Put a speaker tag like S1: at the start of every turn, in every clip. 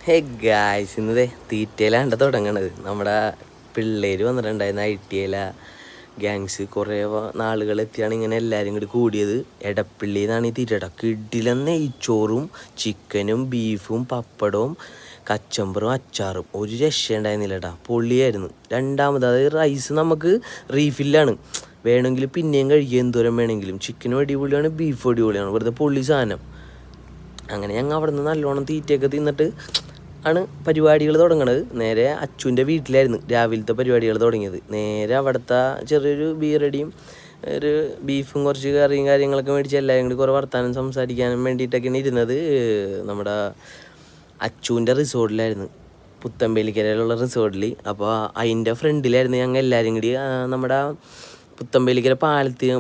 S1: Hey guys, ഇന്നതേ തീറ്റയിലാണ് തുടങ്ങണത്. നമ്മുടെ പിള്ളേർ വന്നിട്ടുണ്ടായിരുന്നു. ITL ഗ്യാങ്സ് കുറേ നാളുകൾ എത്തിയാണ് ഇങ്ങനെ എല്ലാവരും കൂടി കൂടിയത്. എടപ്പള്ളിയിൽ നിന്നാണ് ഈ തീറ്റ. കിടിലൻ നെയ്ച്ചോറും ചിക്കനും ബീഫും പപ്പടവും കച്ചമ്പറും അച്ചാറും ഒരു രക്ഷയുണ്ടായിരുന്നില്ല കേട്ടോ. പൊള്ളിയായിരുന്നു. രണ്ടാമത് അതായത് റൈസ് നമുക്ക് റീഫില്ലാണ്, വേണമെങ്കിൽ പിന്നെയും കഴിക്കുക, എന്തോരം വേണമെങ്കിലും. ചിക്കനും അടിപൊളിയാണ്, ബീഫും അടിപൊളിയാണ്, വെറുതെ പൊള്ളി സാധനം. അങ്ങനെ ഞങ്ങൾ അവിടെ നിന്ന് നല്ലോണം തീറ്റയൊക്കെ തിന്നിട്ട് ആണ് പരിപാടികൾ തുടങ്ങണത്. നേരെ അച്ചുവിൻ്റെ വീട്ടിലായിരുന്നു രാവിലത്തെ പരിപാടികൾ തുടങ്ങിയത്. നേരെ അവിടുത്തെ ചെറിയൊരു ബീറടിയും ഒരു ബീഫും കുറച്ച് കറിയും കാര്യങ്ങളൊക്കെ മേടിച്ച് എല്ലാവരും കൂടി കുറേ വർത്താനം സംസാരിക്കാനും വേണ്ടിയിട്ടൊക്കെയാണ് ഇരുന്നത്. നമ്മുടെ അച്ചുവിൻ്റെ റിസോർട്ടിലായിരുന്നു, പുത്തമ്പേലിക്കരയിലുള്ള റിസോർട്ടിൽ. അപ്പോൾ അതിൻ്റെ ഫ്രണ്ടിലായിരുന്നു ഞങ്ങൾ എല്ലാവരും കൂടി. നമ്മുടെ പുത്തമ്പേലിക്കര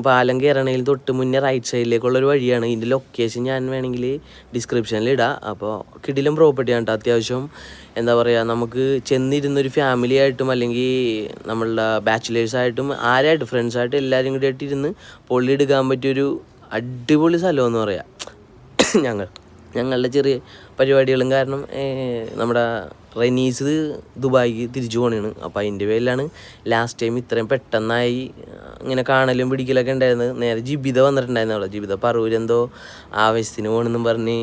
S1: പാലം കയറണയിൽ തൊട്ട് മുന്നേ റൈറ്റ് സൈഡിലേക്കുള്ളൊരു വഴിയാണ്. ഇതിൻ്റെ ലൊക്കേഷൻ ഞാൻ വേണമെങ്കിൽ ഡിസ്ക്രിപ്ഷനിൽ ഇടാം. അപ്പോൾ കിടിലം പ്രോപ്പർട്ടിയാണ് കേട്ടോ. അത്യാവശ്യം എന്താ പറയുക, നമുക്ക് ചെന്നിരുന്നൊരു ഫാമിലി ആയിട്ടും അല്ലെങ്കിൽ നമ്മളുടെ ബാച്ചിലേഴ്സായിട്ടും ആരായിട്ടും ഫ്രണ്ട്സായിട്ടും എല്ലാവരും കൂടി ആയിട്ടിരുന്ന് പൊള്ളിയെടുക്കാൻ പറ്റിയൊരു അടിപൊളി സ്ഥലമെന്ന് പറയാം. ഞങ്ങളുടെ ചെറിയ പരിപാടികളും കാരണം നമ്മുടെ റെനീസ് ദുബായിക്ക് തിരിച്ചു പോകണതാണ്. അപ്പോൾ അതിൻ്റെ പേരിലാണ് ലാസ്റ്റ് ടൈം ഇത്രയും പെട്ടെന്നായി ഇങ്ങനെ കാണലും പിടിക്കലൊക്കെ ഉണ്ടായിരുന്നത്. നേരെ ജിബിത വന്നിട്ടുണ്ടായിരുന്നു. അവിടെ ജിബിത പറൂരെന്തോ ആവശ്യത്തിന് പോകണമെന്നും പറഞ്ഞ്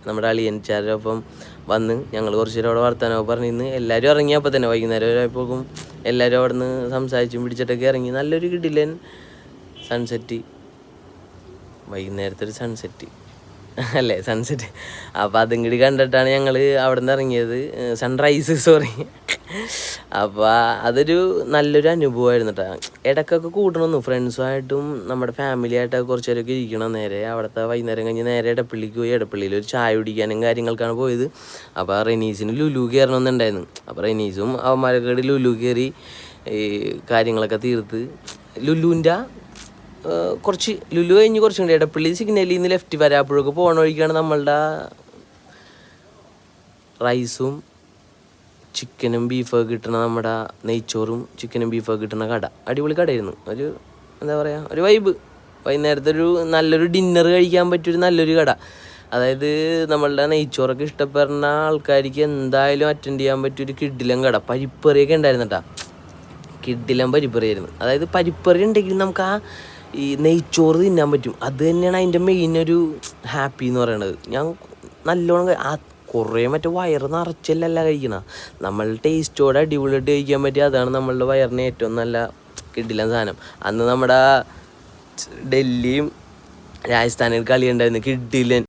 S1: നമ്മുടെ അളിയൻചാരൊപ്പം വന്ന് ഞങ്ങൾ കുറച്ച് നേരം അവിടെ വർത്താനമൊക്കെ പറഞ്ഞിരുന്ന് എല്ലാവരും ഇറങ്ങി. അപ്പോൾ തന്നെ വൈകുന്നേരം ആയപ്പോഴും എല്ലാവരും അവിടെ നിന്ന് സംസാരിച്ചും പിടിച്ചിട്ടൊക്കെ ഇറങ്ങി. നല്ലൊരു കിടിലൻ സൺസെറ്റ്, വൈകുന്നേരത്തെ ഒരു സൺസെറ്റ് അല്ലേ, സൺസെറ്റ്. അപ്പോൾ അതും കൂടി കണ്ടിട്ടാണ് ഞങ്ങൾ അവിടെ നിന്ന് ഇറങ്ങിയത്. Sunrise, sorry. അപ്പോൾ അതൊരു നല്ലൊരു അനുഭവമായിരുന്നു കേട്ടോ. ഇടയ്ക്കൊക്കെ കൂട്ടണമെന്നു ഫ്രണ്ട്സുമായിട്ടും നമ്മുടെ ഫാമിലി ആയിട്ടൊക്കെ കുറച്ച് നേരമൊക്കെ ഇരിക്കണം. നേരെ അവിടുത്തെ വൈകുന്നേരം കഴിഞ്ഞ് നേരെ ഇടപ്പള്ളിക്ക് പോയി. ഇടപ്പള്ളിയിൽ ഒരു ചായ കുടിക്കാനും കാര്യങ്ങൾക്കാണ് പോയത്. അപ്പോൾ റെനീസിന് ലുലു കയറണമെന്നുണ്ടായിരുന്നു. അപ്പോൾ റെനീസും അവന്മാരൊക്കെ ലുലു കയറി ഈ കാര്യങ്ങളൊക്കെ തീർത്ത് ലുലുവിൻ്റെ കുറച്ച് ലുലു കഴിഞ്ഞ് കുറച്ചും കൂടി ഇടപ്പള്ളി സിഗ്നലിൽ നിന്ന് ലെഫ്റ്റ് വരാപ്പോഴൊക്കെ പോകണ വഴിക്കാണ് നമ്മളുടെ റൈസും ചിക്കനും ബീഫൊക്കെ കിട്ടുന്ന, നമ്മുടെ നെയ്ച്ചോറും ചിക്കനും ബീഫൊക്കെ കിട്ടുന്ന കട. അടിപൊളി കടയായിരുന്നു. ഒരു എന്താ പറയുക, ഒരു വൈബ്. വൈകുന്നേരത്തെ ഒരു നല്ലൊരു ഡിന്നർ കഴിക്കാൻ പറ്റിയൊരു നല്ലൊരു കട. അതായത് നമ്മളുടെ നെയ്ച്ചോറൊക്കെ ഇഷ്ടപ്പെടുന്ന ആൾക്കാർക്ക് എന്തായാലും അറ്റൻഡ് ചെയ്യാൻ പറ്റിയൊരു കിഡിലം കട. പരിപ്പറിയൊക്കെ ഉണ്ടായിരുന്നു കേട്ടോ. കിഡിലം പരിപ്പറിയായിരുന്നു. അതായത് പരിപ്പറി ഉണ്ടെങ്കിൽ നമുക്ക് ആ ഈ നെയ്ച്ചോറ് തിന്നാൻ പറ്റും. അത് തന്നെയാണ് അതിൻ്റെ മെയിൻ ഒരു ഹാപ്പി എന്ന് പറയുന്നത്. ഞാൻ നല്ലോണം കുറേ മറ്റേ വയറ് നിറച്ചല്ല കഴിക്കണ, നമ്മൾ ടേസ്റ്റോടെ അടിപൊളിയായിട്ട് കഴിക്കാൻ പറ്റിയ അതാണ് നമ്മളുടെ വയറിന് ഏറ്റവും നല്ല കിടിലൻ സാധനം. അന്ന് നമ്മുടെ ഡൽഹിയും രാജസ്ഥാനിൽ കളി ഉണ്ടായിരുന്നു. കിഡിലൻ